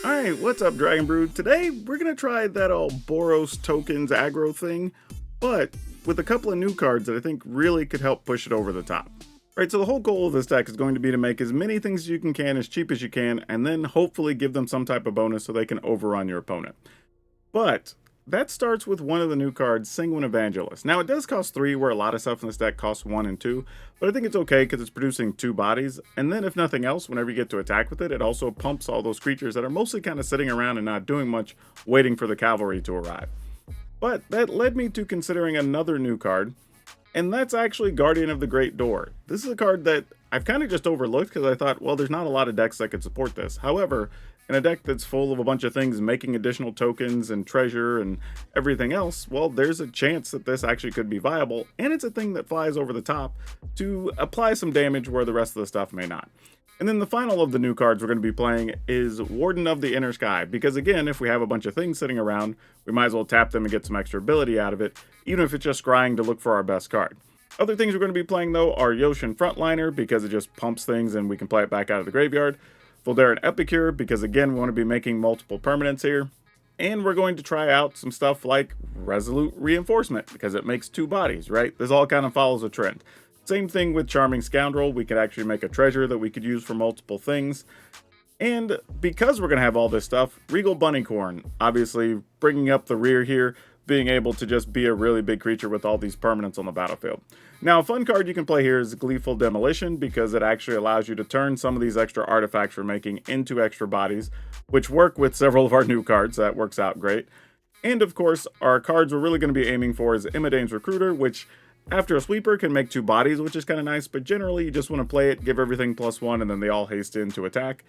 Alright, what's up, Dragon Brood? Today, we're gonna try that old Boros Tokens aggro thing, but with a couple of new cards that I think really could help push it over the top. Alright, so the whole goal of this deck is going to be to make as many things as you can as cheap as you can, and then hopefully give them some type of bonus so they can overrun your opponent. But that starts with one of the new cards, Sanguine Evangelist. Now, it does cost 3, where a lot of stuff in this deck costs 1 and 2, but I think it's okay because it's producing 2 bodies, and then if nothing else, whenever you get to attack with it, it also pumps all those creatures that are mostly kind of sitting around and not doing much, waiting for the cavalry to arrive. But that led me to considering another new card, and that's actually Guardian of the Great Door. This is a card that I've kind of just overlooked because I thought, well, there's not a lot of decks that could support this. However, in a deck that's full of a bunch of things making additional tokens and treasure and everything else, well, there's a chance that this actually could be viable, and it's a thing that flies over the top to apply some damage where the rest of the stuff may not. And then the final of the new cards we're going to be playing is Warden of the Inner Sky, because again, if we have a bunch of things sitting around, we might as well tap them and get some extra ability out of it, even if it's just scrying to look for our best card. Other things we're going to be playing, though, are Yoshin Frontliner, because it just pumps things and we can play it back out of the graveyard. Voldaren Epicure, because again, we want to be making multiple permanents here. And we're going to try out some stuff like Resolute Reinforcement, because it makes 2 bodies, right? This all kind of follows a trend. Same thing with Charming Scoundrel. We could actually make a treasure that we could use for multiple things. And because we're going to have all this stuff, Regal Bunnycorn, obviously bringing up the rear here, being able to just be a really big creature with all these permanents on the battlefield. Now, a fun card you can play here is Gleeful Demolition, because it actually allows you to turn some of these extra artifacts we're making into extra bodies, which work with several of our new cards. That works out great. And of course, our cards we're really going to be aiming for is Imidane's Recruiter, which after a sweeper can make 2 bodies, which is kind of nice, but generally you just want to play it, give everything +1, and then they all haste in to attack.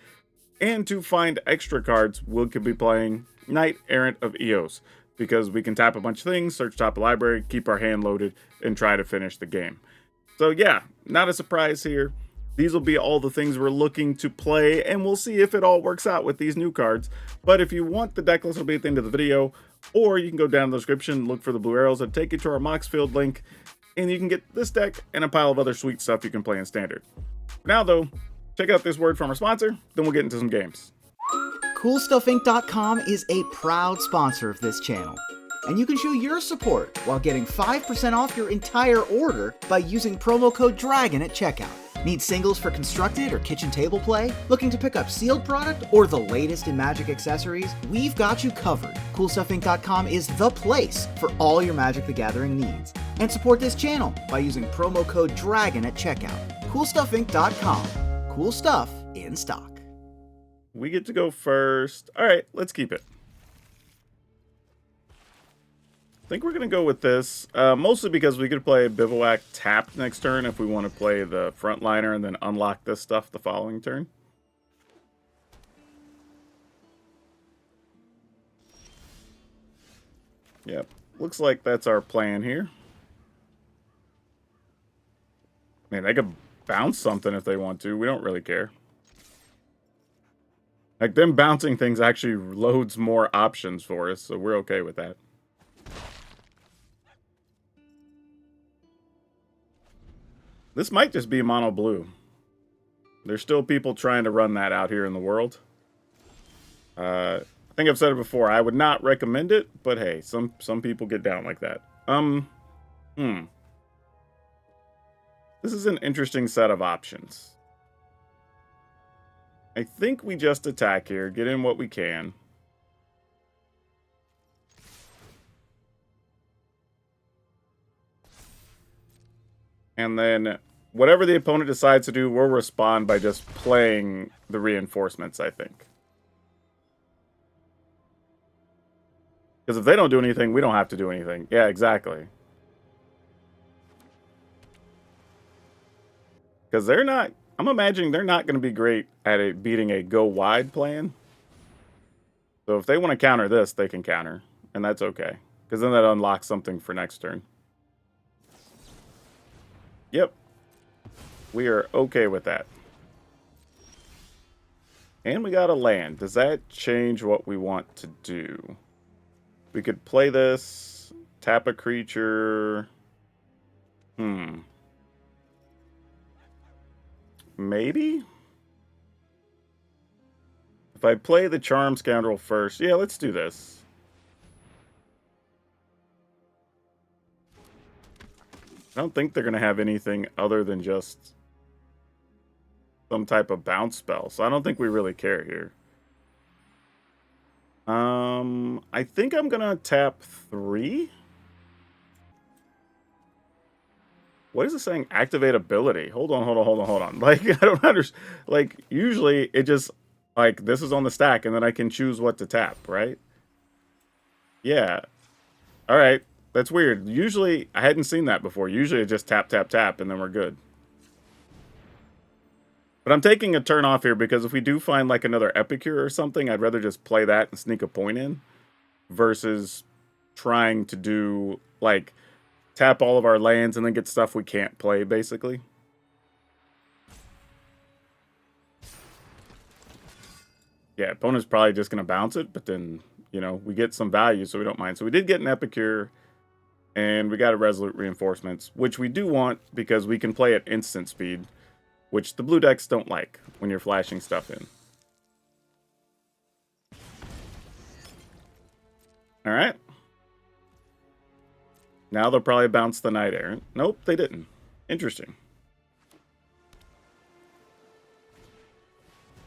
And to find extra cards, we could be playing Knight Errant of Eos, because we can tap a bunch of things, search top of library, keep our hand loaded, and try to finish the game. So yeah, not a surprise here. These will be all the things we're looking to play, and we'll see if it all works out with these new cards. But if you want, the deck list will be at the end of the video, or you can go down in the description, look for the blue arrows, and take you to our Moxfield link, and you can get this deck and a pile of other sweet stuff you can play in Standard. Now though, check out this word from our sponsor, then we'll get into some games. CoolStuffInc.com is a proud sponsor of this channel, and you can show your support while getting 5% off your entire order by using promo code DRAGON at checkout. Need singles for constructed or kitchen table play? Looking to pick up sealed product or the latest in Magic accessories? We've got you covered. CoolStuffInc.com is the place for all your Magic the Gathering needs. And support this channel by using promo code DRAGON at checkout. CoolStuffInc.com. Cool stuff in stock. We get to go first. Alright, let's keep it. I think we're going to go with this, mostly because we could play Bivouac tapped next turn if we want to play the Frontliner and then unlock this stuff the following turn. Yep, looks like that's our plan here. Man, they could bounce something if they want to. We don't really care. Like, them bouncing things actually loads more options for us, so we're okay with that. This might just be mono blue. There's still people trying to run that out here in the world. I think I've said it before. I would not recommend it, but hey, some people get down like that. This is an interesting set of options. I think we just attack here, get in what we can. And then whatever the opponent decides to do, we'll respond by just playing the reinforcements, I think. Because if they don't do anything, we don't have to do anything. Yeah, exactly. Because they're not... I'm imagining they're not going to be great at beating a go wide plan. So if they want to counter this, they can counter. And that's okay. Because then that unlocks something for next turn. Yep. We are okay with that. And we got a land. Does that change what we want to do? We could play this. Tap a creature. Maybe? If I play the Charm Scoundrel first, yeah, let's do this. I don't think they're going to have anything other than just some type of bounce spell, so I don't think we really care here. I think I'm going to tap 3. What is it saying? Activate ability. Hold on. Like, I don't understand. Like, usually it just, like, this is on the stack, and then I can choose what to tap, right? Yeah. All right. That's weird. Usually, I hadn't seen that before. Usually it just tap, tap, tap, and then we're good. But I'm taking a turn off here because if we do find, like, another Epicure or something, I'd rather just play that and sneak a point in versus trying to do, like, tap all of our lands and then get stuff we can't play, basically. Yeah, opponent's probably just going to bounce it, but then, you know, we get some value, so we don't mind. So we did get an Epicure, and we got a Resolute Reinforcements, which we do want because we can play at instant speed, which the blue decks don't like when you're flashing stuff in. All right. Now they'll probably bounce the Knight Errant. Nope, they didn't. Interesting.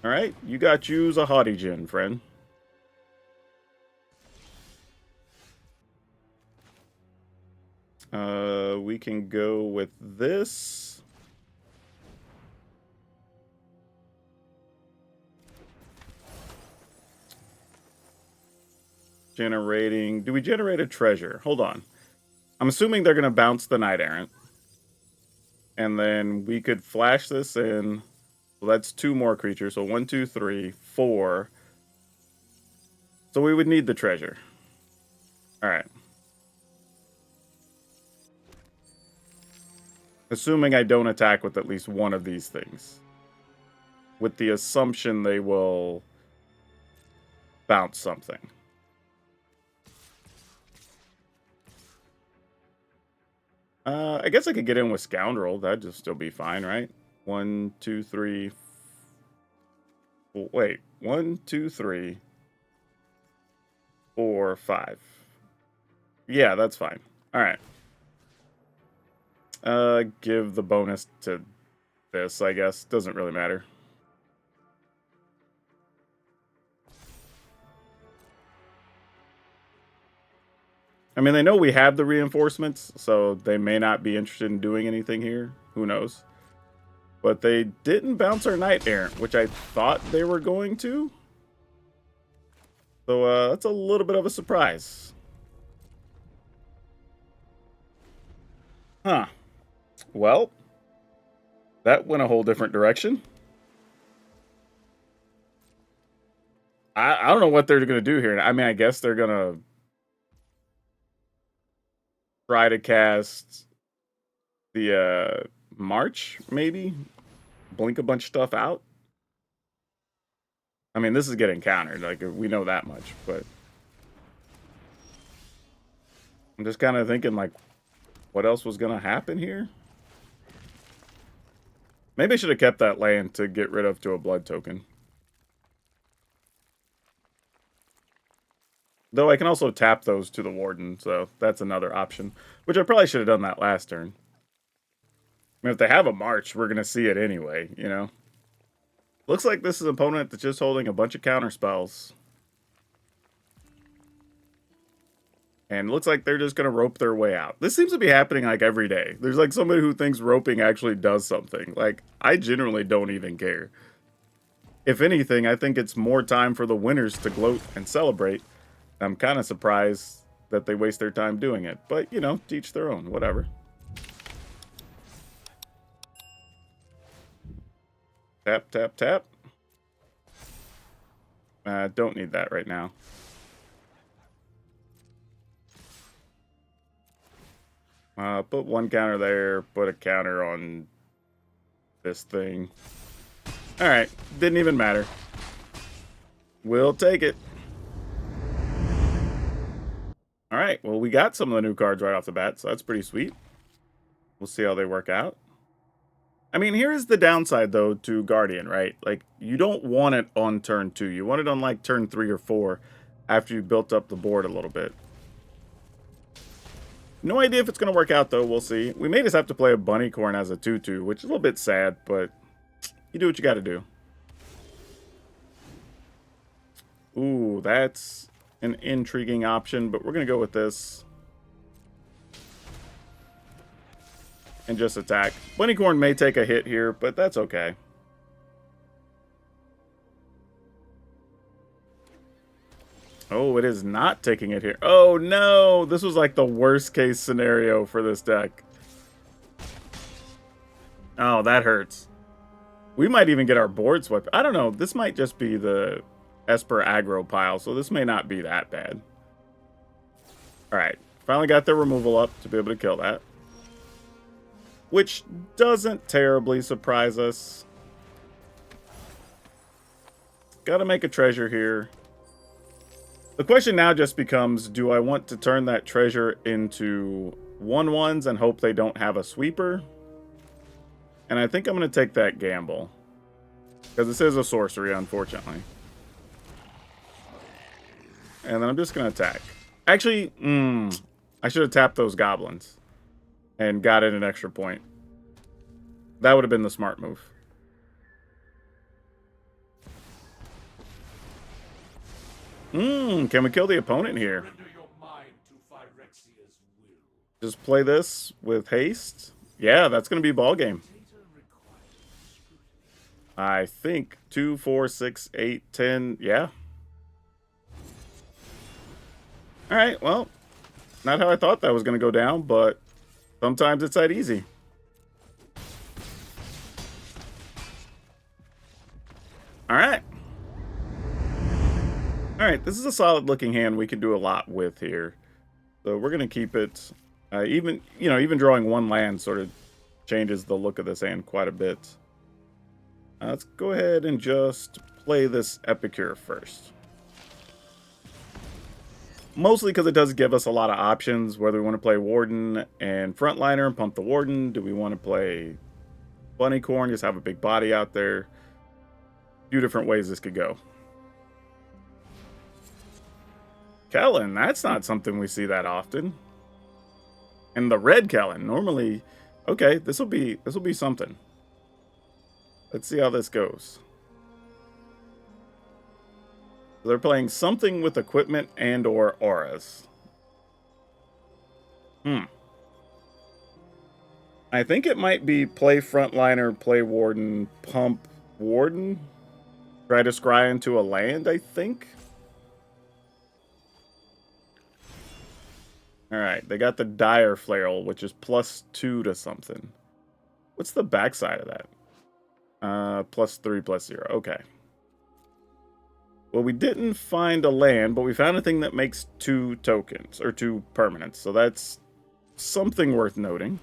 All right, you got you's a haughty gin, friend. We can go with this. Generating. Do we generate a treasure? Hold on. I'm assuming they're going to bounce the Knight Errant. And then we could flash this in. Well, that's 2 more creatures. So 1, 2, 3, 4. So we would need the treasure. All right. Assuming I don't attack with at least one of these things. With the assumption they will bounce something. I guess I could get in with Scoundrel. That'd just still be fine, right? 1, 2, 3. Wait. 1, 2, 3. 4, 5. Yeah, that's fine. All right. Give the bonus to this, I guess. Doesn't really matter. I mean, they know we have the reinforcements, so they may not be interested in doing anything here. Who knows? But they didn't bounce our Knight Errant, which I thought they were going to. So, that's a little bit of a surprise. Huh. Well, that went a whole different direction. I don't know what they're going to do here. I mean, I guess they're going to try to cast the March, maybe? Blink a bunch of stuff out? I mean, this is getting countered. Like, we know that much, but I'm just kind of thinking, like, what else was going to happen here? Maybe I should have kept that land to get rid of to a blood token. Though I can also tap those to the Warden, so that's another option. Which I probably should have done that last turn. I mean, if they have a March, we're going to see it anyway, you know? Looks like this is an opponent that's just holding a bunch of counter spells. And looks like they're just going to rope their way out. This seems to be happening like every day. There's like somebody who thinks roping actually does something. Like, I generally don't even care. If anything, I think it's more time for the winners to gloat and celebrate. I'm kind of surprised that they waste their time doing it. But, you know, to each their own. Whatever. Tap, tap, tap. Don't need that right now. Put one counter there. Put a counter on this thing. Alright. Didn't even matter. We'll take it. Alright. Well, we got some of the new cards right off the bat, so that's pretty sweet. We'll see how they work out. I mean, here's the downside, though, to Guardian, right? Like, you don't want it on turn 2. You want it on, like, turn 3 or 4 after you've built up the board a little bit. No idea if it's going to work out, though. We'll see. We may just have to play a Bunnycorn as a 2-2, which is a little bit sad, but you do what you got to do. Ooh, that's an intriguing option, but we're going to go with this. And just attack. Bunnycorn may take a hit here, but that's okay. Oh, it is not taking it here. Oh, no! This was like the worst case scenario for this deck. Oh, that hurts. We might even get our board swept. I don't know. This might just be the Esper Aggro pile, so this may not be that bad. Alright. Finally got their removal up to be able to kill that. Which doesn't terribly surprise us. Gotta make a treasure here. The question now just becomes, do I want to turn that treasure into 1/1s and hope they don't have a sweeper? And I think I'm going to take that gamble. Because this is a sorcery, unfortunately. And then I'm just going to attack. Actually, I should have tapped those goblins. And got in an extra point. That would have been the smart move. Can we kill the opponent here? Just play this with haste. Yeah, that's going to be ball game. I think 2, 4, 6, 8, 10. Yeah. Alright, well, not how I thought that was going to go down, but sometimes it's that easy. Alright. Alright, this is a solid looking hand we can do a lot with here. So we're going to keep it. Even drawing one land sort of changes the look of this hand quite a bit. Let's go ahead and just play this Epicure first. Mostly because it does give us a lot of options, whether we want to play Warden and Frontliner and pump the Warden. Do we want to play Bunnycorn, just have a big body out there? A few different ways this could go. Kellen, that's not something we see that often. And the red Kellen, normally, okay, this will be something. Let's see how this goes. They're playing something with equipment and or auras. I think it might be play Frontliner, play Warden, pump Warden. Try to scry into a land, I think. Alright, they got the Dire Flail, which is +2 to something. What's the backside of that? +3, +0. Okay. Well, we didn't find a land, but we found a thing that makes 2 tokens, or 2 permanents. So that's something worth noting.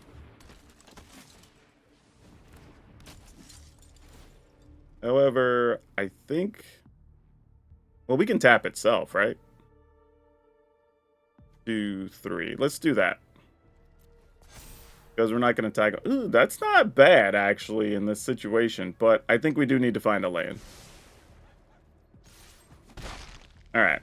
However, I think... Well, we can tap itself, right? 2, 3. Let's do that. Because we're not going to tag... Ooh, that's not bad, actually, in this situation. But I think we do need to find a land. Alright.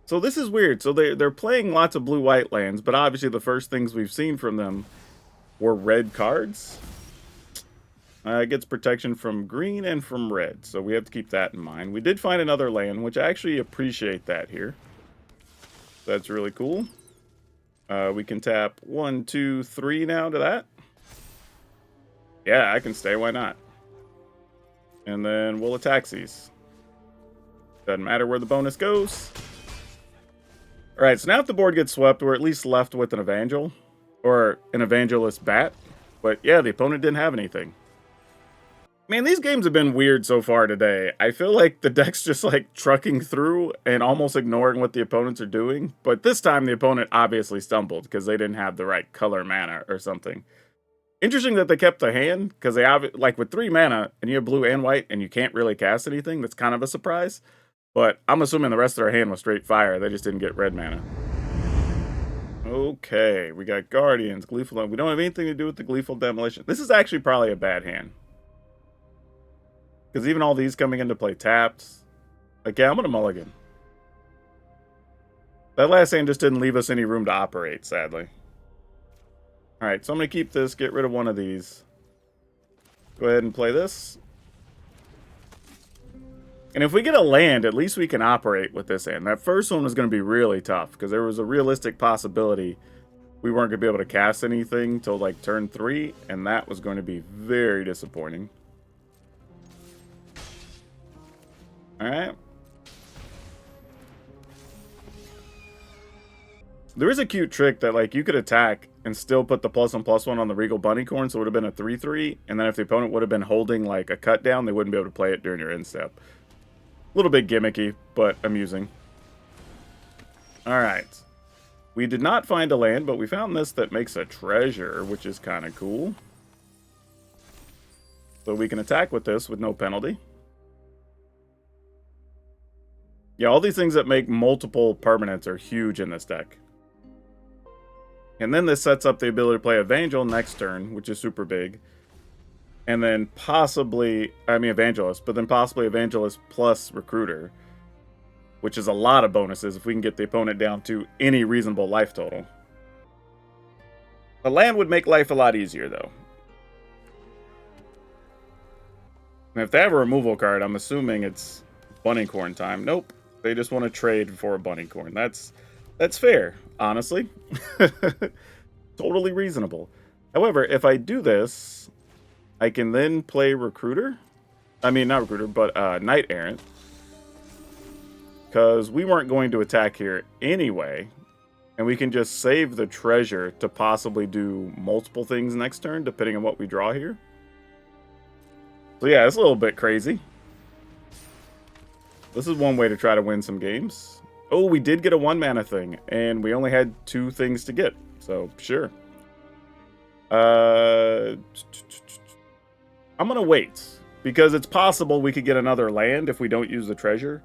So this is weird. So they're playing lots of blue-white lands, but obviously the first things we've seen from them were red cards. It gets protection from green and from red, so we have to keep that in mind. We did find another land, which I actually appreciate that here. That's really cool. We can tap 1, 2, 3 now to that. Yeah, I can stay. Why not? And then we'll attack these. Doesn't matter where the bonus goes. Alright, so now if the board gets swept, we're at least left with an Evangel. Or an Evangelist Bat. But yeah, the opponent didn't have anything. Man, these games have been weird so far today. I feel like the deck's just like trucking through and almost ignoring what the opponents are doing. But this time the opponent obviously stumbled because they didn't have the right color mana or something. Interesting that they kept the hand, because they have, like, with 3 mana, and you have blue and white, and you can't really cast anything, that's kind of a surprise. But I'm assuming the rest of their hand was straight fire, they just didn't get red mana. Okay, we got Guardians, Gleeful. We don't have anything to do with the Gleeful Demolition. This is actually probably a bad hand. Because even all these coming into play tapped. Like, yeah, I'm going to mulligan. That last hand just didn't leave us any room to operate, sadly. Alright, so I'm going to keep this, get rid of one of these. Go ahead and play this. And if we get a land, at least we can operate with this hand. That first one was going to be really tough, because there was a realistic possibility we weren't going to be able to cast anything till like turn 3, and that was going to be very disappointing. Alright. There is a cute trick that, like, you could attack and still put the +1/+1 on the Regal Bunnycorn, so it would have been a 3/3, and then if the opponent would have been holding, like, a cut down, they wouldn't be able to play it during your end step. A little bit gimmicky, but amusing. Alright. We did not find a land, but we found this that makes a treasure, which is kind of cool. So we can attack with this with no penalty. Yeah, all these things that make multiple permanents are huge in this deck. And then this sets up the ability to play Evangel next turn, which is super big. And then possibly, I mean Evangelist, but then possibly Evangelist plus Recruiter, which is a lot of bonuses if we can get the opponent down to any reasonable life total. A land would make life a lot easier, though. And if they have a removal card, I'm assuming it's Bunnycorn time. Nope. They just want to trade for a Bunnycorn. That's fair, honestly. Totally reasonable. However, if I do this, I can then play Recruiter. I mean, not Recruiter, but Knight Errant. Because we weren't going to attack here anyway. And we can just save the treasure to possibly do multiple things next turn, depending on what we draw here. So yeah, it's a little bit crazy. This is one way to try to win some games. Oh, we did get a 1-mana thing, and we only had 2 things to get. So, sure. I'm going to wait, because it's possible we could get another land if we don't use the treasure,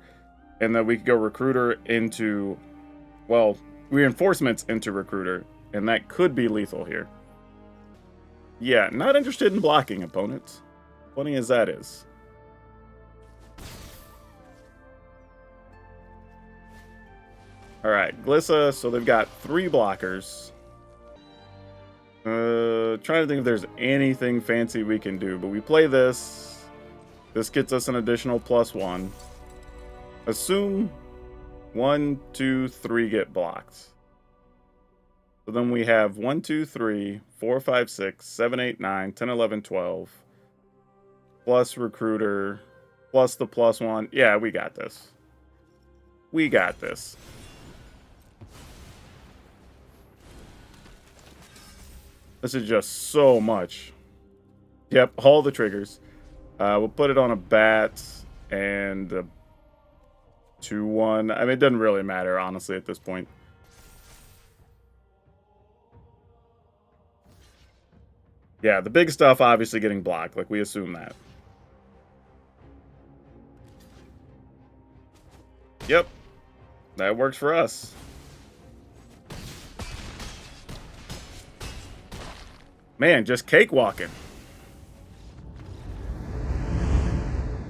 and then we could go Recruiter into, well, Reinforcements into Recruiter, and that could be lethal here. Yeah, not interested in blocking, opponent. Funny as that is. Alright, Glissa, so they've got 3 blockers. Trying to think if there's anything fancy we can do, but we play this. This gets us an additional +1. Assume 1, 2, 3 get blocked. So then we have 1, 2, 3, 4, 5, 6, 7, 8, 9, 10, 11, 12. Plus Recruiter, plus the +1. Yeah, we got this. We got this. This is just so much. Yep, all the triggers. We'll put it on a bat and a 2/1. I mean, it doesn't really matter, honestly, at this point. Yeah, the big stuff obviously getting blocked. Like, we assume that. Yep. That works for us. Man, just cakewalking.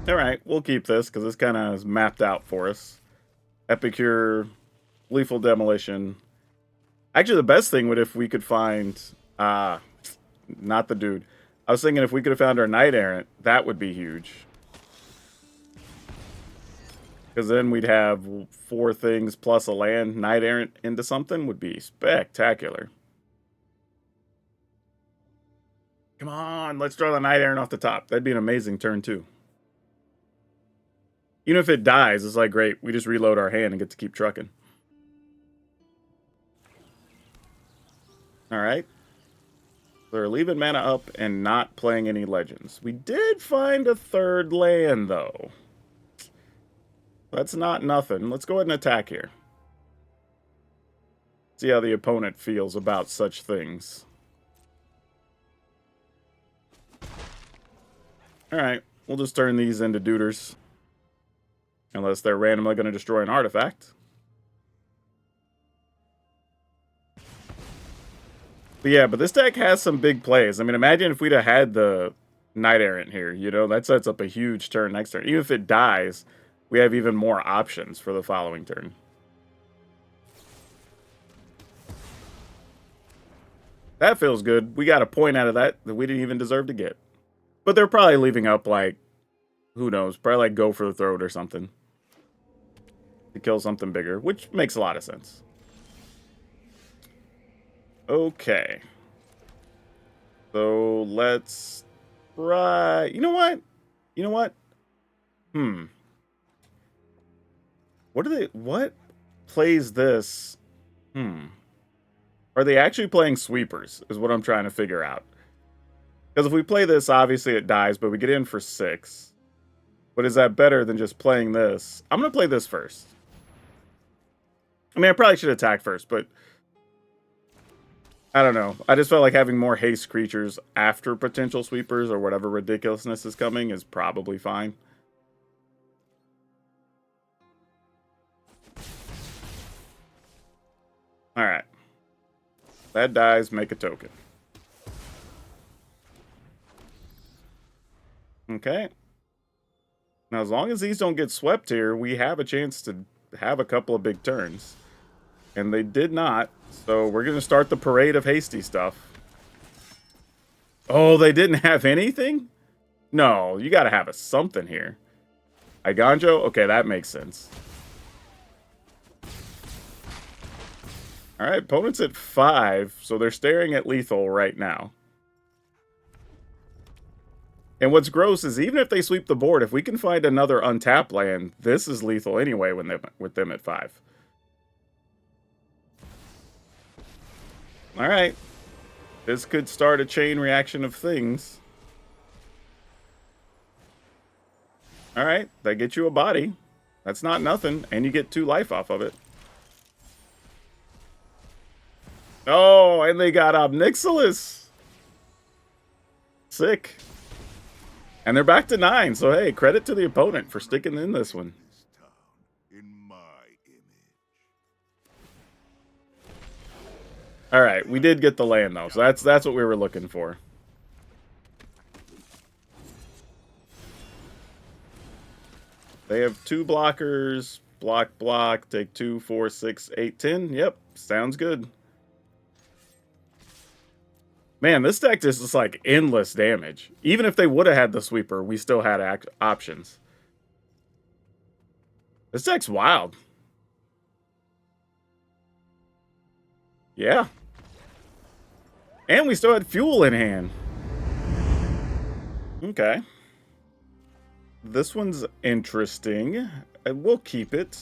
Alright, we'll keep this, because this kind of is mapped out for us. Epicure, Lethal Demolition. Actually, the best thing would if we could find... not the dude. I was thinking if we could have found our Knight Errant, that would be huge. Because then we'd have 4 things plus a land. Knight Errant into something would be spectacular. Come on, let's draw the Knight Errant off the top. That'd be an amazing turn, too. Even if it dies, it's like, great. We just reload our hand and get to keep trucking. Alright. They're leaving mana up and not playing any legends. We did find a 3rd land, though. That's not nothing. Let's go ahead and attack here. See how the opponent feels about such things. Alright, we'll just turn these into duders. Unless they're randomly going to destroy an artifact. But yeah, but this deck has some big plays. I mean, imagine if we'd have had the Knight Errant here, you know, that sets up a huge turn next turn. Even if it dies, we have even more options for the following turn. That feels good. We got a point out of that we didn't even deserve to get. But they're probably leaving up, like, who knows, probably like Go for the Throat or something. To kill something bigger, which makes a lot of sense. Okay. So let's try... You know what? You know what? What plays this? Are they actually playing sweepers, is what I'm trying to figure out. Because if we play this, obviously it dies, but we get in for 6. But is that better than just playing this? I'm going to play this first. I mean, I probably should attack first, but... I don't know. I just felt like having more haste creatures after potential sweepers or whatever ridiculousness is coming is probably fine. Alright. That dies, make a token. Okay. Now, as long as these don't get swept here, we have a chance to have a couple of big turns. And they did not, so we're going to start the parade of hasty stuff. Oh, they didn't have anything? No, you got to have something here. Iganjo? Okay, that makes sense. Alright, opponent's at 5, so they're staring at lethal right now. And what's gross is even if they sweep the board, if we can find another untapped land, this is lethal anyway with them at 5. Alright. This could start a chain reaction of things. Alright, they get you a body. That's not nothing, and you get 2 life off of it. Oh, and they got Obnixilis. Sick. And they're back to 9, so hey, credit to the opponent for sticking in this one. Alright, we did get the land though, so that's what we were looking for. They have 2 blockers, block, take 2, 4, 6, 8, 10. Yep, sounds good. Man, this deck just is like endless damage. Even if they would have had the sweeper, we still had options. This deck's wild. Yeah. And we still had fuel in hand. Okay. This one's interesting. We'll keep it.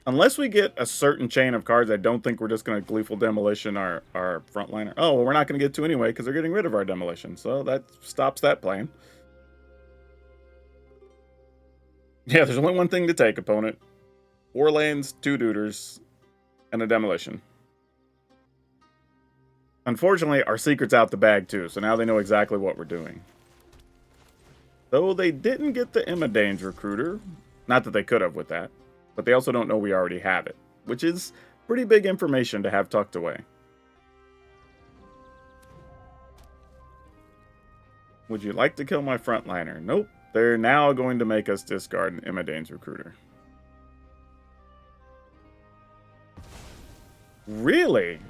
Unless we get a certain chain of cards, I don't think we're just going to Gleeful Demolition our frontliner. Oh, well, we're not going to get to anyway because they're getting rid of our Demolition. So that stops that plan. Yeah, there's only one thing to take, opponent. 4 lands, 2 Duders, and a Demolition. Unfortunately, our secret's out the bag too, so now they know exactly what we're doing. Though they didn't get the Midrange Recruiter. Not that they could have with that. But they also don't know we already have it, which is pretty big information to have tucked away. Would you like to kill my frontliner? Nope. They're now going to make us discard an Midrange Recruiter. Really?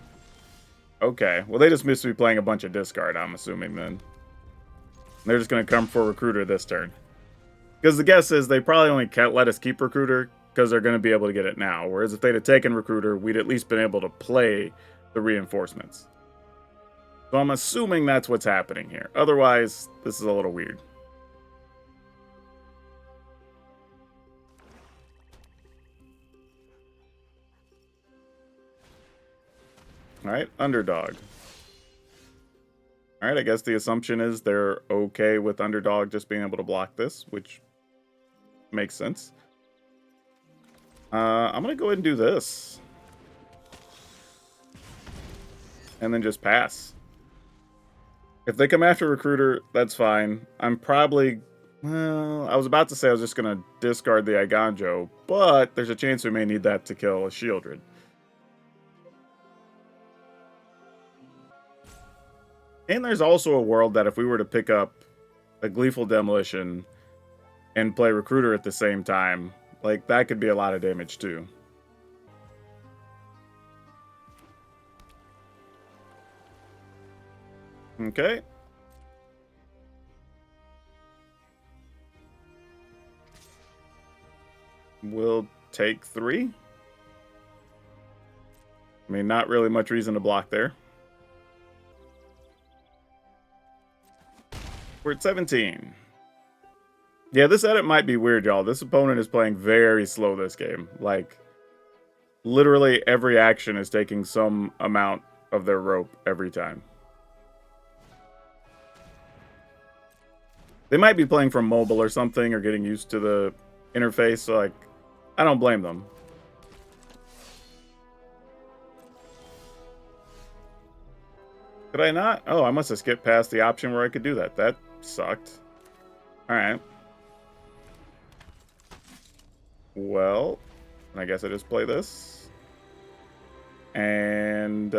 Okay. Well, they just missed me playing a bunch of discard, I'm assuming, then. They're just going to come for Recruiter this turn. Because the guess is they probably only can't let us keep Recruiter because they're going to be able to get it now. Whereas if they'd have taken Recruiter, we'd at least been able to play the reinforcements. So I'm assuming that's what's happening here. Otherwise, this is a little weird. Alright, Underdog. Alright, I guess the assumption is they're okay with Underdog just being able to block this, which makes sense. I'm going to go ahead and do this. And then just pass. If they come after Recruiter, that's fine. I'm probably... Well, I was about to say I was just going to discard the Iganjo, but there's a chance we may need that to kill a Shieldred. And there's also a world that if we were to pick up a Gleeful Demolition and play Recruiter at the same time, like, that could be a lot of damage too. Okay. We'll take 3. I mean, not really much reason to block there. We're at 17. Yeah, this edit might be weird, y'all. This opponent is playing very slow this game. Like, literally every action is taking some amount of their rope every time. They might be playing from mobile or something, or getting used to the interface, so, like, I don't blame them. Could I not? Oh, I must have skipped past the option where I could do that. That sucked. Alright. Well, I guess I just play this. And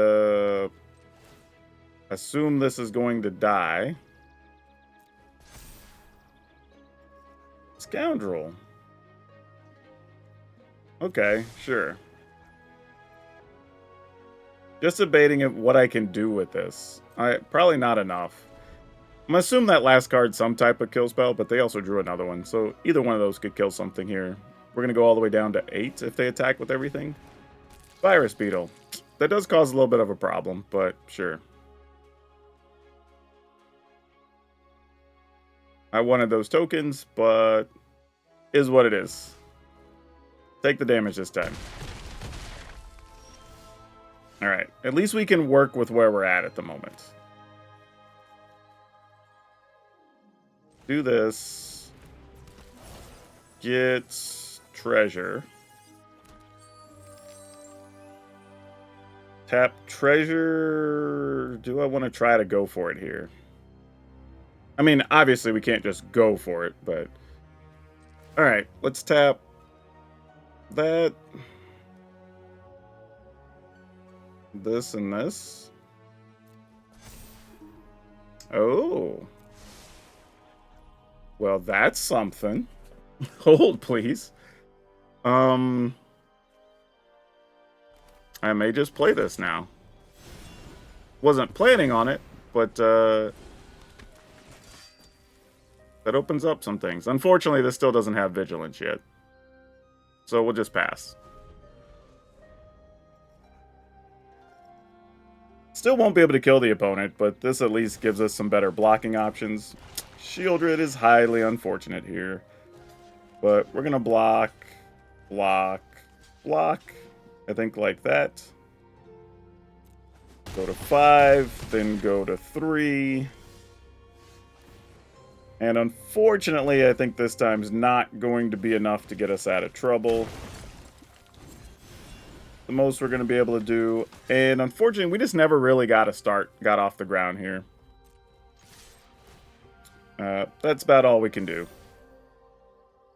assume this is going to die. Scoundrel. Okay, sure. Just debating what I can do with this. Probably not enough. I'm gonna assume that last card's some type of kill spell, but they also drew another one, so either one of those could kill something here. We're gonna go all the way down to 8 if they attack with everything. Virus Beetle. That does cause a little bit of a problem, but sure. I wanted those tokens, but is what it is. Take the damage this time. Alright, at least we can work with where we're at the moment. Do this. Get treasure. Tap treasure. Do I want to try to go for it here? I mean, obviously we can't just go for it, but... Alright, let's tap that. This and this. Oh. Well, that's something. Hold, please. I may just play this now. Wasn't planning on it, but that opens up some things. Unfortunately, this still doesn't have vigilance yet. So we'll just pass. Still won't be able to kill the opponent, but this at least gives us some better blocking options. Shieldred is highly unfortunate here. But we're going to block, block, block. I think like that. Go to 5, then go to 3. And unfortunately, I think this time's not going to be enough to get us out of trouble. The most we're going to be able to do. And unfortunately, we just never really got off the ground here. That's about all we can do.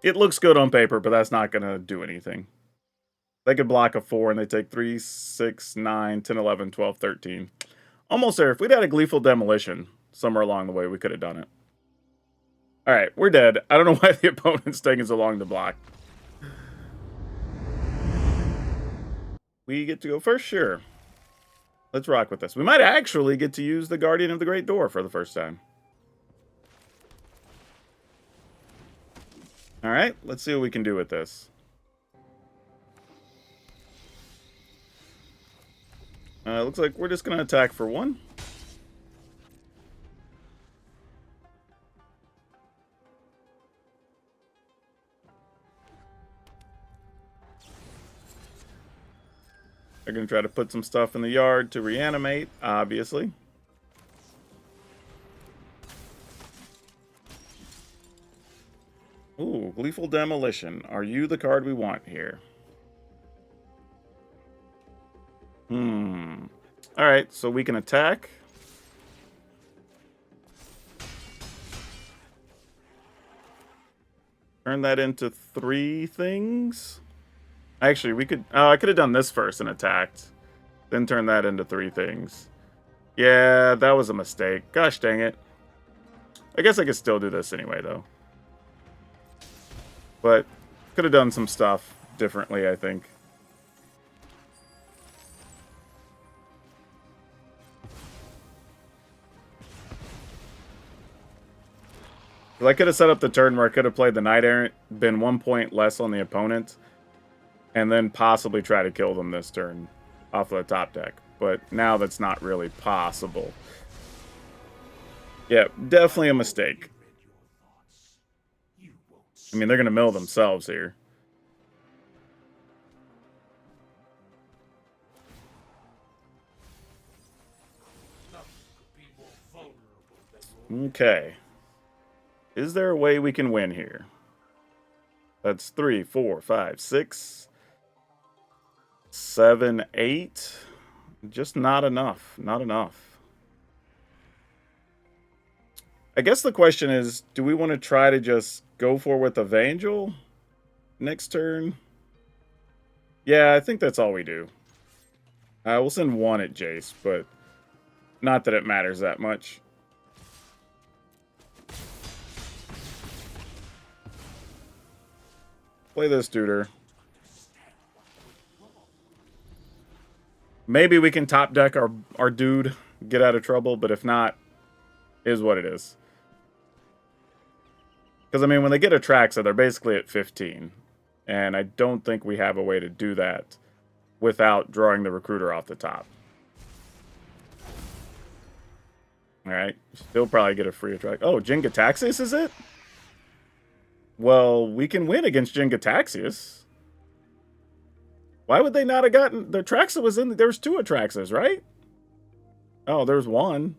It looks good on paper, but that's not going to do anything. They could block a 4 and they take 3, 6, 9, 10, 11, 12, 13. Almost there. If we'd had a Gleeful Demolition somewhere along the way, we could have done it. Alright, we're dead. I don't know why the opponent's taking so long to block. We get to go first? Sure. Let's rock with this. We might actually get to use the Guardian of the Great Door for the first time. Alright, let's see what we can do with this. Looks like we're just going to attack for 1. They're going to try to put some stuff in the yard to reanimate, obviously. Ooh, Gleeful Demolition. Are you the card we want here? Alright, so we can attack. Turn that into 3 things. Actually, we could... Oh, I could have done this first and attacked. Then turn that into 3 things. Yeah, that was a mistake. Gosh dang it. I guess I could still do this anyway, though. But could have done some stuff differently, I think. I could have set up the turn where I could have played the Knight Errant, been 1 point less on the opponent, and then possibly try to kill them this turn off of the top deck. But now that's not really possible. Yeah, definitely a mistake. I mean, they're going to mill themselves here. Okay. Is there a way we can win here? That's 3, 4, 5, 6, 7, 8. Just not enough. Not enough. I guess the question is, do we want to try to just go for with Evangel next turn? Yeah, I think that's all we do. We'll send 1 at Jace, but not that it matters that much. Play this duder. Maybe we can top deck our dude, get out of trouble, but if not, is what it is. Because, I mean, when they get Atraxa, they're basically at 15. And I don't think we have a way to do that without drawing the Recruiter off the top. Alright, still probably get a free Atraxa. Oh, Jin-Gitaxias is it? Well, we can win against Jin-Gitaxias. Why would they not have gotten... The Atraxa was in... There was 2 Atraxas, right? Oh, there's 1.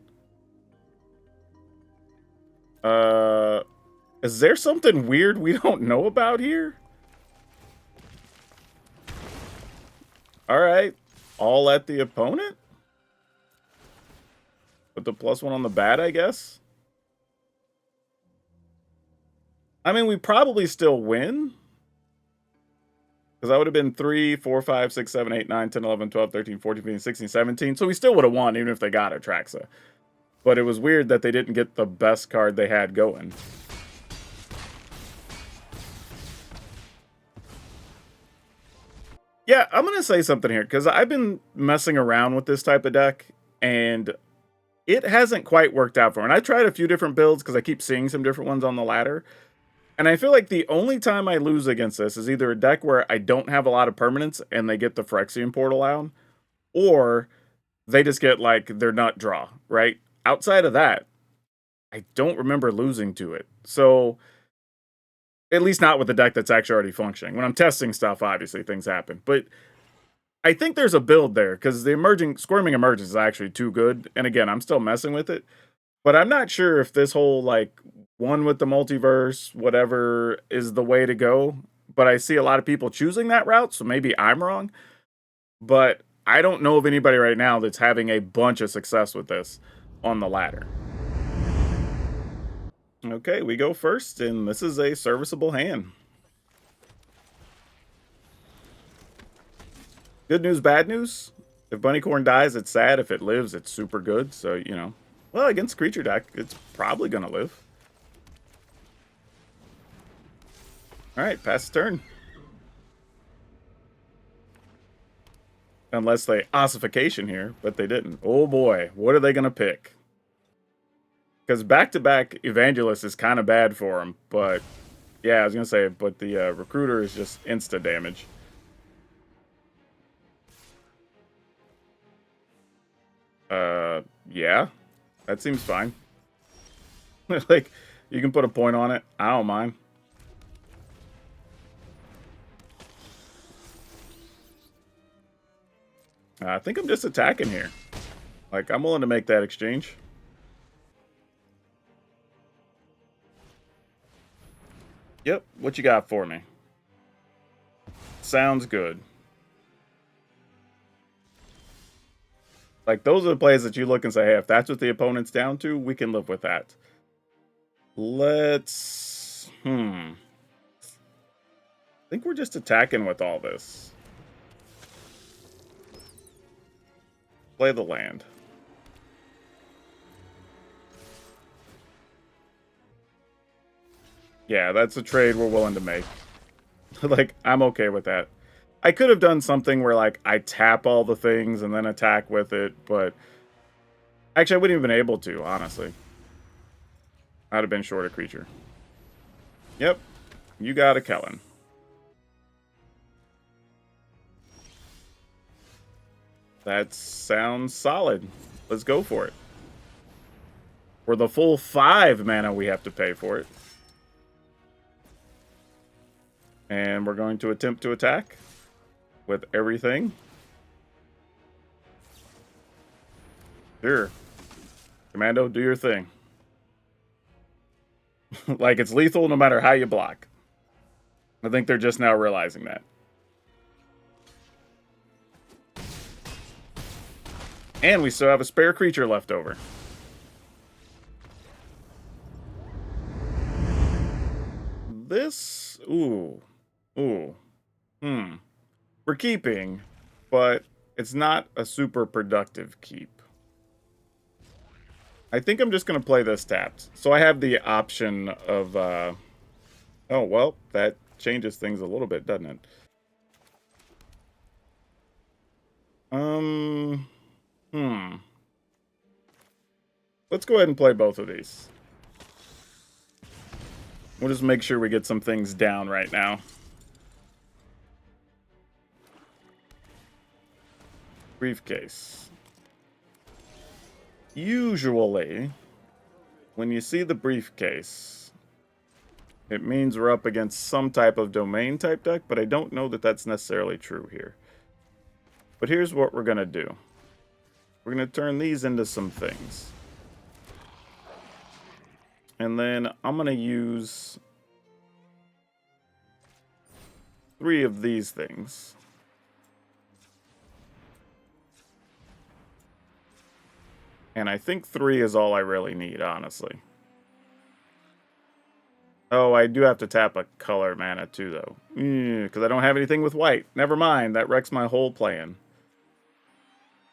Is there something weird we don't know about here? Alright. All at the opponent? Put the +1 on the bat, I guess? I mean, we probably still win. Because that would have been 3, 4, 5, 6, 7, 8, 9, 10, 11, 12, 13, 14, 15, 16, 17. So we still would have won even if they got Atraxa. But it was weird that they didn't get the best card they had going. Yeah, I'm going to say something here. Because I've been messing around with this type of deck. And it hasn't quite worked out for me. And I tried a few different builds because I keep seeing some different ones on the ladder. And I feel like the only time I lose against this is either a deck where I don't have a lot of permanents and they get the Phyrexian Portal out, or they just get, like, their nut draw, right? Outside of that, I don't remember losing to it. So, at least not with the deck that's actually already functioning. When I'm testing stuff, obviously, things happen. But I think there's a build there, because the Squirming Emergence is actually too good. And again, I'm still messing with it. But I'm not sure if this whole, like, one with the multiverse, whatever, is the way to go. But I see a lot of people choosing that route, so maybe I'm wrong. But I don't know of anybody right now that's having a bunch of success with this on the ladder. Okay, we go first, and this is a serviceable hand. Good news, bad news. If Bunnycorn dies, it's sad. If it lives, it's super good. So, you know. Well, against creature deck, it's probably going to live. Alright, pass the turn. Unless they ossification here, but they didn't. Oh boy, what are they going to pick? Because back-to-back Evangelist is kind of bad for them, but... Yeah, I was going to say, but the Recruiter is just insta damage. Yeah. That seems fine. Like, you can put a point on it. I don't mind. I think I'm just attacking here. Like, I'm willing to make that exchange. Yep, what you got for me? Sounds good. Like, those are the plays that you look and say, hey, if that's what the opponent's down to, we can live with that. Let's... I think we're just attacking with all this. Play the land. Yeah, that's a trade we're willing to make. Like, I'm okay with that. I could have done something where, like, I tap all the things and then attack with it, but... Actually, I wouldn't have been able to, honestly. I'd have been short a creature. Yep. You got a Kellen. That sounds solid. Let's go for it. For the full 5 mana we have to pay for it. And we're going to attempt to attack with everything. Sure. Commando, do your thing. Like, it's lethal no matter how you block. I think they're just now realizing that. And we still have a spare creature left over. This... Ooh. We're keeping, but it's not a super productive keep. I think I'm just going to play this tapped. So I have the option of... Oh, well, that changes things a little bit, doesn't it? Let's go ahead and play both of these. We'll just make sure we get some things down right now. Briefcase. Usually, when you see the briefcase, it means we're up against some type of domain type deck, but I don't know that that's necessarily true here. But here's what we're going to do. We're going to turn these into some things. And then I'm going to use 3 of these things. And I think 3 is all I really need, honestly. Oh, I do have to tap a color mana too, though. Because I don't have anything with white. Never mind, that wrecks my whole plan.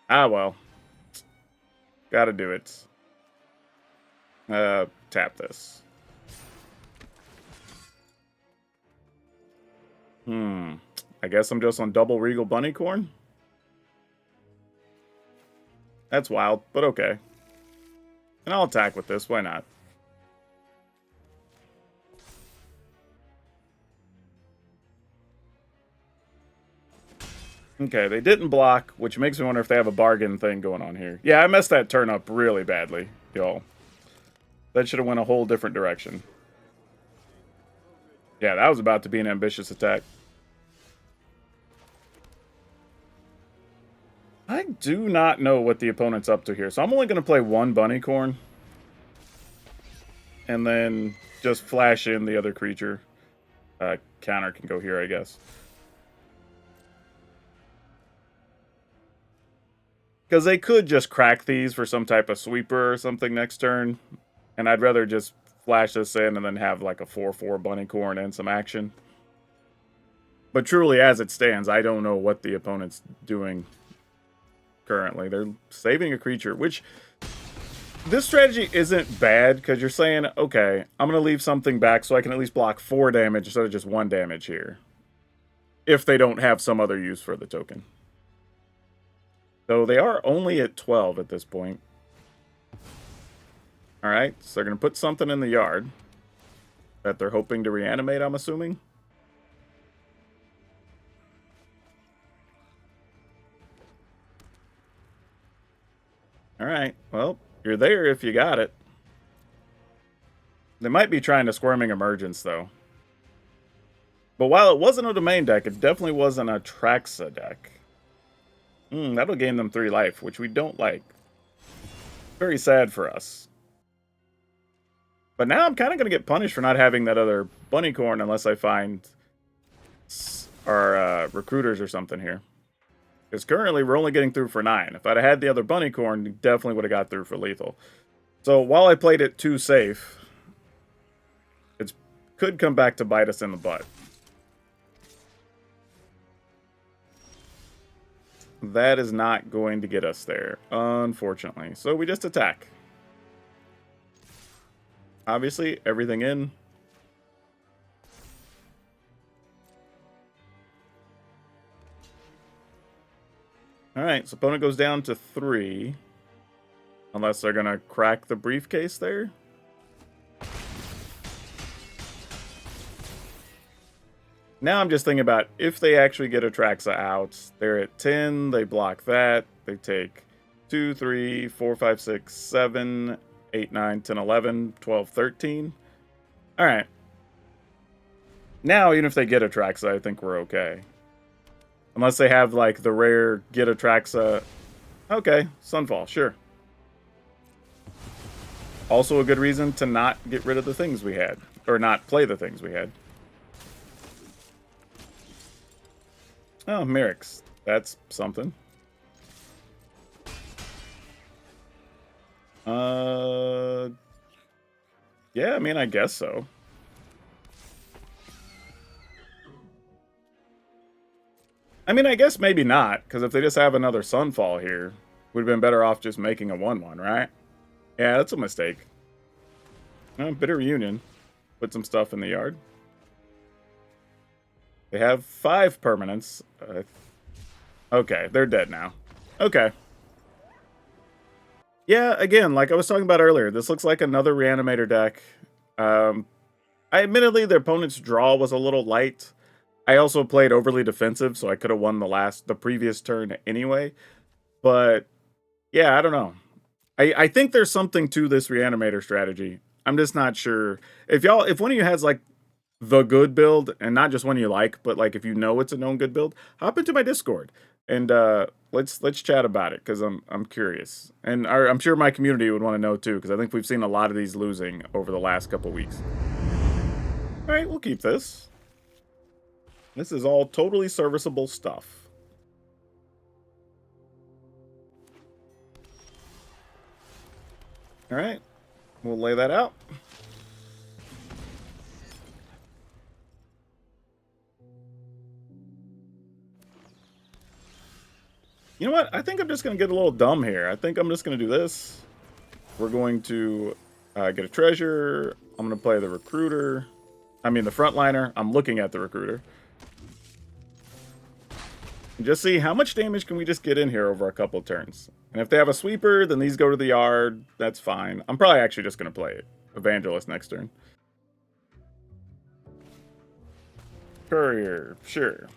Ah, well. Gotta do it. Tap this. I guess I'm just on double Regal Bunnycorn? That's wild, but okay. And I'll attack with this, why not? Okay, they didn't block, which makes me wonder if they have a bargain thing going on here. Yeah, I messed that turn up really badly, y'all. That should have went a whole different direction. Yeah, that was about to be an ambitious attack. I do not know what the opponent's up to here, so I'm only going to play 1 Bunnycorn. And then just flash in the other creature. Counter can go here, I guess. Because they could just crack these for some type of sweeper or something next turn. And I'd rather just flash this in and then have like a 4/4 Bunnycorn and some action. But truly, as it stands, I don't know what the opponent's doing currently. They're saving a creature, which... This strategy isn't bad, because you're saying, okay, I'm going to leave something back so I can at least block 4 damage instead of just 1 damage here. If they don't have some other use for the token. So they are only at 12 at this point. Alright, so they're going to put something in the yard that they're hoping to reanimate, I'm assuming. Alright, well, you're there if you got it. They might be trying to Squirming Emergence, though. But while it wasn't a domain deck, it definitely wasn't a Traxa deck. That'll gain them 3 life, which we don't like. Very sad for us. But now I'm kind of going to get punished for not having that other Bunnycorn unless I find our recruiters or something here. Because currently we're only getting through for 9. If I'd have had the other Bunnycorn, we definitely would have got through for lethal. So while I played it too safe, it could come back to bite us in the butt. That is not going to get us there, unfortunately. So we just attack. Obviously, everything in. All right, so opponent goes down to 3. Unless they're going to crack the briefcase there. Now I'm just thinking about if they actually get Atraxa out, they're at 10, they block that, they take 2, 3, 4, 5, 6, 7, 8, 9, 10, 11, 12, 13. All right. Now, even if they get Atraxa, I think we're okay. Unless they have, like, the rare get Atraxa. Okay, Sunfall, sure. Also a good reason to not get rid of the things we had. Or not play the things we had. Oh, Merrick's. That's something. Yeah, I mean, I guess so. I mean, I guess maybe not, because if they just have another Sunfall here, we'd have been better off just making a 1/1, right? Yeah, that's a mistake. Bitter Reunion. Put some stuff in the yard. They have 5 permanents. Okay, they're dead now. Okay. Yeah, again, like I was talking about earlier, this looks like another Reanimator deck. Admittedly, their opponent's draw was a little light. I also played overly defensive, so I could have won the previous turn anyway. But, yeah, I don't know. I think there's something to this Reanimator strategy. I'm just not sure. If one of you has, like, the good build, and not just one you like, but, like, if you know it's a known good build, hop into my Discord. And let's chat about it, because I'm curious. And I'm sure my community would want to know, too, because I think we've seen a lot of these losing over the last couple weeks. All right, we'll keep this. This is all totally serviceable stuff. All right, we'll lay that out. You know what? I think I'm just going to get a little dumb here. I think I'm just going to do this. We're going to get a treasure. I'm going to play the recruiter. I mean the frontliner. I'm looking at the recruiter. And just see how much damage can we just get in here over a couple of turns. And if they have a sweeper, then these go to the yard. That's fine. I'm probably actually just going to play it. Evangelist next turn. Courier. Sure.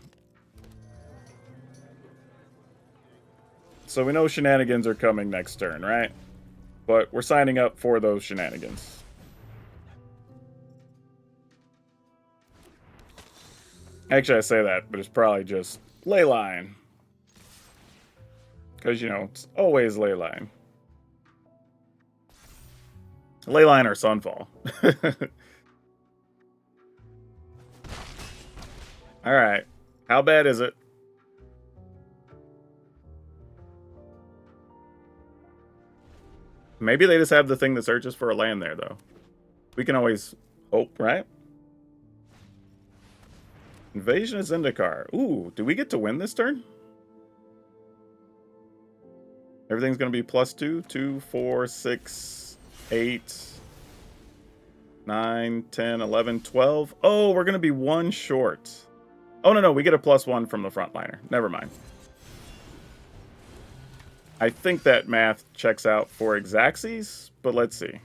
So we know shenanigans are coming next turn, right? But we're signing up for those shenanigans. Actually, I say that, but it's probably just Leyline. Because, you know, it's always Leyline. Leyline or Sunfall. Alright. How bad is it? Maybe they just have the thing that searches for a land there, though. We can always hope, right? Invasion of Zendikar. Ooh, do we get to win this turn? Everything's going to be +2. 2, 4, 6, 8, 9, 10, 11, 12. Oh, we're going to be 1 short. Oh, no, we get a +1 from the frontliner. Never mind. I think that math checks out for Xaxes, but let's see.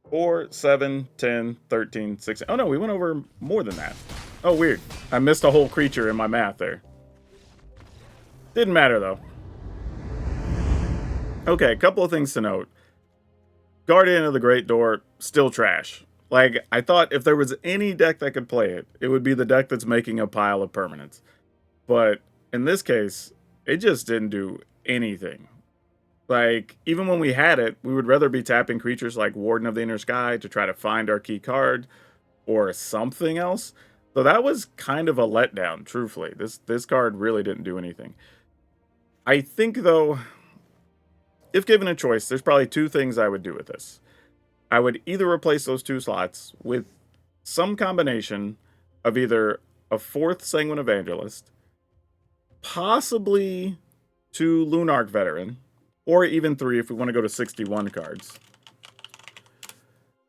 Four, 7, 10, 13, 16. Oh no, we went over more than that. Oh, weird. I missed a whole creature in my math there. Didn't matter though. Okay, a couple of things to note. Guardian of the Great Door, still trash. Like, I thought if there was any deck that could play it, it would be the deck that's making a pile of permanents. But in this case, it just didn't do anything. Like, even when we had it, we would rather be tapping creatures like Warden of the Inner Sky to try to find our key card or something else. So that was kind of a letdown, truthfully. This card really didn't do anything. I think, though, if given a choice, there's probably 2 things I would do with this. I would either replace those 2 slots with some combination of either a 4th Sanguine Evangelist, possibly 2 Lunarch Veteran, or even 3 if we want to go to 61 cards.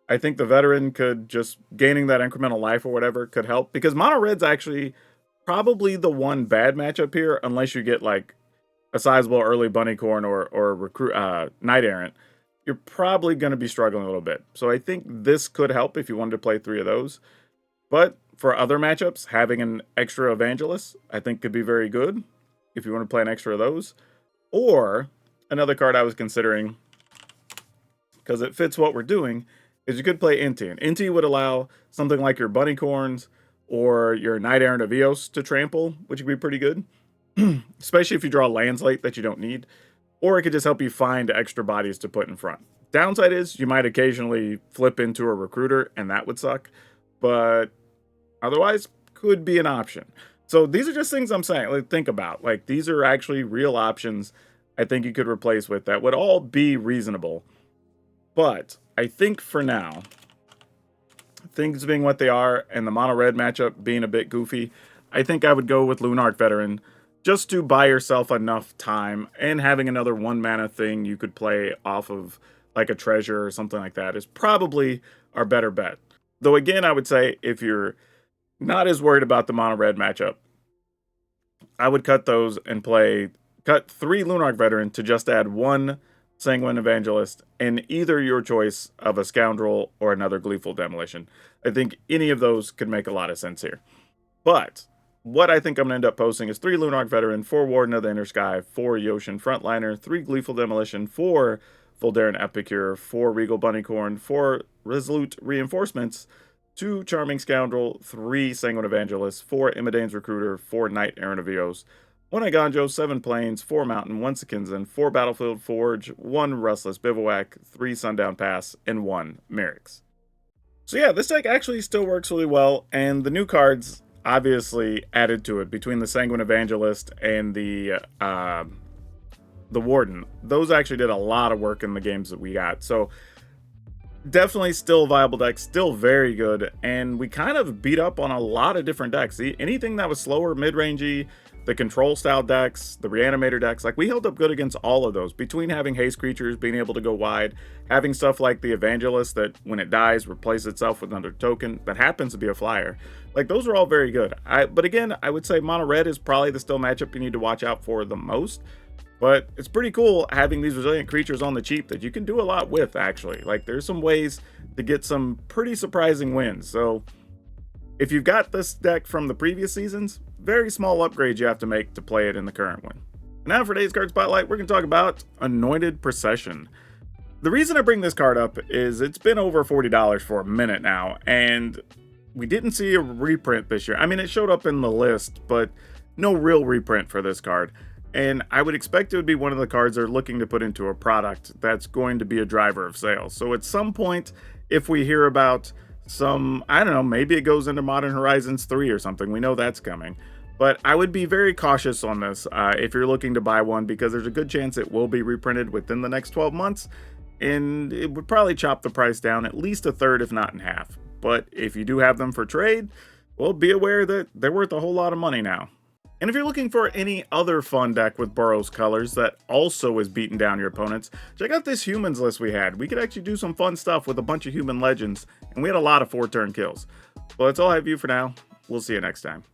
I think the veteran could just gaining that incremental life or whatever could help, because mono red's actually probably the one bad matchup here, unless you get like a sizable early bunnycorn or recruit knight errant. You're probably going to be struggling a little bit. So I think this could help if you wanted to play 3 of those. But for other matchups, having an extra evangelist I think could be very good if you want to play an extra of those. Or another card I was considering, because it fits what we're doing, is you could play Inti. And Inti would allow something like your bunnycorns or your knight errant of Eos to trample, which would be pretty good. Especially if you draw lands late that you don't need. Or it could just help you find extra bodies to put in front. Downside is you might occasionally flip into a recruiter, and that would suck. But otherwise, could be an option. So these are just things I'm saying, like, think about. Like, these are actually real options I think you could replace with that would all be reasonable. But I think for now, things being what they are and the mono red matchup being a bit goofy, I think I would go with Lunarch Veteran, just to buy yourself enough time, and having another 1 mana thing you could play off of like a treasure or something like that is probably our better bet. Though again, I would say if you're not as worried about the mono red matchup, I would cut those and cut 3 Lunarch Veteran to just add 1 Sanguine Evangelist and either your choice of a Scoundrel or another Gleeful Demolition. I think any of those could make a lot of sense here. But what I think I'm going to end up posting is 3 Lunarch Veteran, 4 Warden of the Inner Sky, 4 Yoshin Frontliner, 3 Gleeful Demolition, 4 Voldaren Epicure, 4 Regal Bunnycorn, 4 Resolute Reinforcements, 2 Charming Scoundrel, 3 Sanguine Evangelist, 4 Imidane's Recruiter, 4 Knight Errant of Eos, 1 Iganjo, 7 Plains, 4 Mountain, 1 Sekinzen, 4 Battlefield Forge, 1 Restless Bivouac, 3 Sundown Pass, and 1 Merrick's. So yeah, this deck actually still works really well, and the new cards obviously added to it between the Sanguine Evangelist and the Warden. Those actually did a lot of work in the games that we got. So definitely still a viable deck, still very good, and we kind of beat up on a lot of different decks. Anything that was slower, mid-rangey, the control style decks, the Reanimator decks, like we held up good against all of those. Between having haste creatures, being able to go wide, having stuff like the Evangelist that when it dies replaces itself with another token that happens to be a flyer. Like those are all very good. But again, I would say mono red is probably the still matchup you need to watch out for the most. But it's pretty cool having these resilient creatures on the cheap that you can do a lot with, actually. Like there's some ways to get some pretty surprising wins. So if you've got this deck from the previous seasons, very small upgrades you have to make to play it in the current one. Now for today's card spotlight, we're going to talk about Anointed Procession. The reason I bring this card up is it's been over $40 for a minute now, and we didn't see a reprint this year. I mean, it showed up in the list, but no real reprint for this card. And I would expect it would be one of the cards they're looking to put into a product that's going to be a driver of sales. So at some point, if we hear about some, I don't know, maybe it goes into Modern Horizons 3 or something. We know that's coming. But I would be very cautious on this if you're looking to buy one, because there's a good chance it will be reprinted within the next 12 months. And it would probably chop the price down at least a third, if not in half. But if you do have them for trade, well, be aware that they're worth a whole lot of money now. And if you're looking for any other fun deck with Boros colors that also is beating down your opponents, check out this humans list we had. We could actually do some fun stuff with a bunch of human legends, and we had a lot of 4-turn kills. Well, that's all I have for you for now. We'll see you next time.